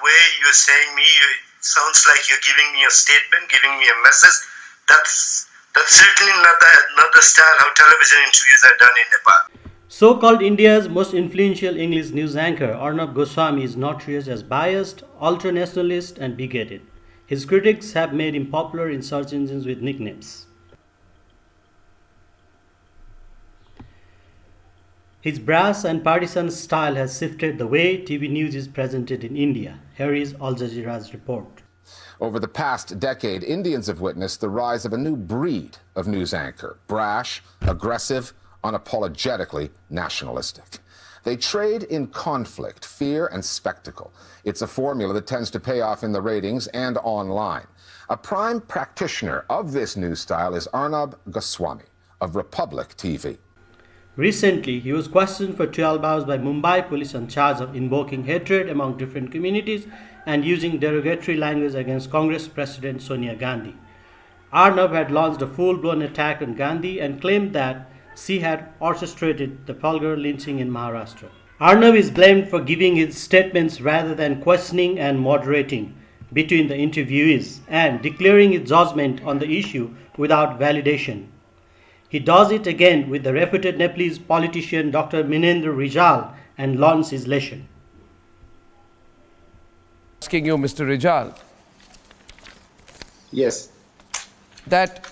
the way you're saying me, it sounds like you're giving me a statement, giving me a message. That's certainly not the style how television interviews are done in Nepal. So-called India's most influential English news anchor, Arnab Goswami, is notorious as biased, ultra-nationalist and bigoted. His critics have made him popular in search engines with nicknames. His brash and partisan style has shifted the way TV news is presented in India. Here is Al Jazeera's report. Over the past decade, Indians have witnessed the rise of a new breed of news anchor: brash, aggressive, unapologetically nationalistic. They trade in conflict, fear, and spectacle. It's a formula that tends to pay off in the ratings and online. A prime practitioner of this new style is Arnab Goswami of Republic TV. Recently, he was questioned for 12 hours by Mumbai police on charge of invoking hatred among different communities and using derogatory language against Congress President Sonia Gandhi. Arnab had launched a full-blown attack on Gandhi and claimed that she had orchestrated the vulgar lynching in Maharashtra. Arnab is blamed for giving his statements rather than questioning and moderating between the interviewees and declaring his judgment on the issue without validation. He does it again with the reputed Nepalese politician Dr Minendra Rijal and learns his lesson. Asking you, Mr. Rijal. Yes. That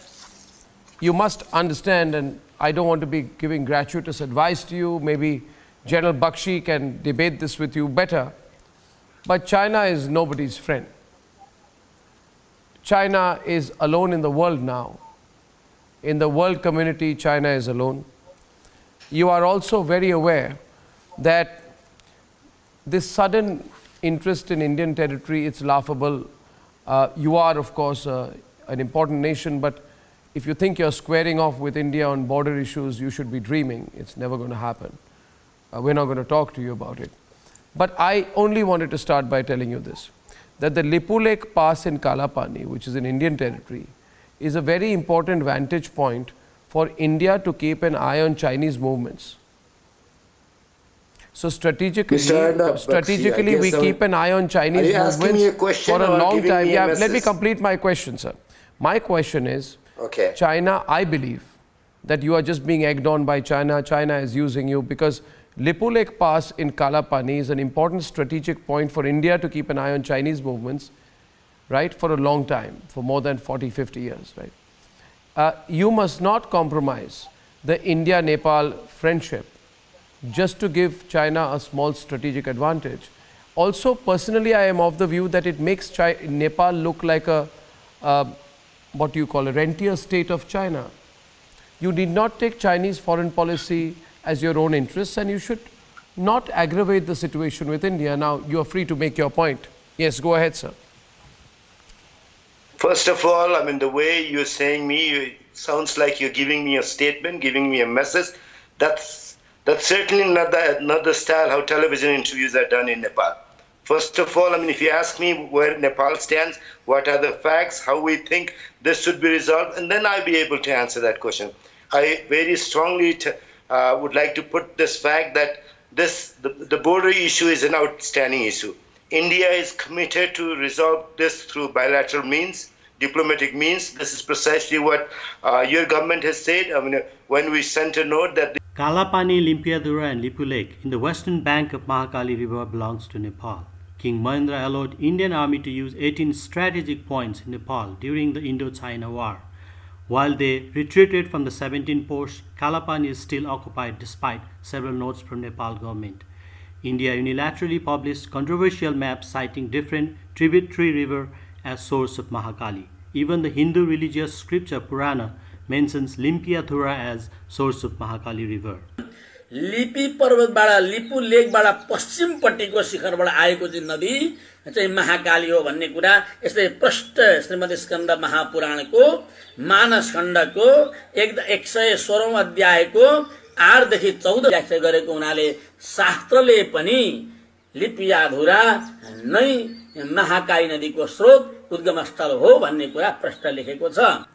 you must understand, and I don't want to be giving gratuitous advice to you, maybe General Bakshi can debate this with you better, but China is nobody's friend. China is alone in the world now. In the world community, China is alone. You are also very aware that this sudden interest in Indian territory, it's laughable. You are, of course, an important nation, but if you think you're squaring off with India on border issues, you should be dreaming. It's never going to happen. We're not going to talk to you about it. But I only wanted to start by telling you this, that the Lipulake Pass in Kalapani, which is in Indian territory, is a very important vantage point for India to keep an eye on Chinese movements. So strategically we keep an eye on Chinese movements for a long time. Yeah, let me complete my question, sir. My question is, okay. China, I believe that you are just being egged on by China. China is using you because Lipulake Pass in Kalapani is an important strategic point for India to keep an eye on Chinese movements, right, for a long time, for more than 40, 50 years, right? You must not compromise the India-Nepal friendship just to give China a small strategic advantage. Also, personally, I am of the view that it makes Nepal look like a, what you call a rentier state of China. You need not take Chinese foreign policy as your own interests, and you should not aggravate the situation with India. Now, you are free to make your point. Yes, go ahead, sir. First of all, I mean, the way you're saying me, it sounds like you're giving me a statement, giving me a message. That's certainly not the style how television interviews are done in Nepal. First of all, I mean, if you ask me where Nepal stands, what are the facts, how we think this should be resolved, and then I'll be able to answer that question. I very strongly would like to put this fact that the border issue is an outstanding issue. India is committed to resolve this through bilateral means, diplomatic means. This is precisely what your government has said. I mean, when we sent a note that Kalapani, Limpiyadhura and Lipulake in the western bank of Mahakali River belongs to Nepal. King Minendra allowed Indian army to use 18 strategic points in Nepal during the Indo-China War. While they retreated from the 17 posts, Kalapani is still occupied despite several notes from Nepal government. India unilaterally published controversial maps citing different tributary rivers as source of Mahakali. Even the Hindu religious scripture Purana mentions Limpiyadhura as source of Mahakali river. लिपि पर्वतबाट लिपु लेकबाट पश्चिमपट्टिको शिखरबाट आएको चाहिँ नदी चाहिँ महाकाली हो भन्ने कुरा यसले प्रष्ट श्रीमद् स्कन्द महापुराणको मानस खण्डको 116औं अध्यायको 8 देखि 14 व्याख्या गरेको हुनाले शास्त्रले पनि लिपियाधुरा नै महाकाली नदीको स्रोत उद्गम स्थल हो भन्ने कुरा प्रष्ट लेखेको छ।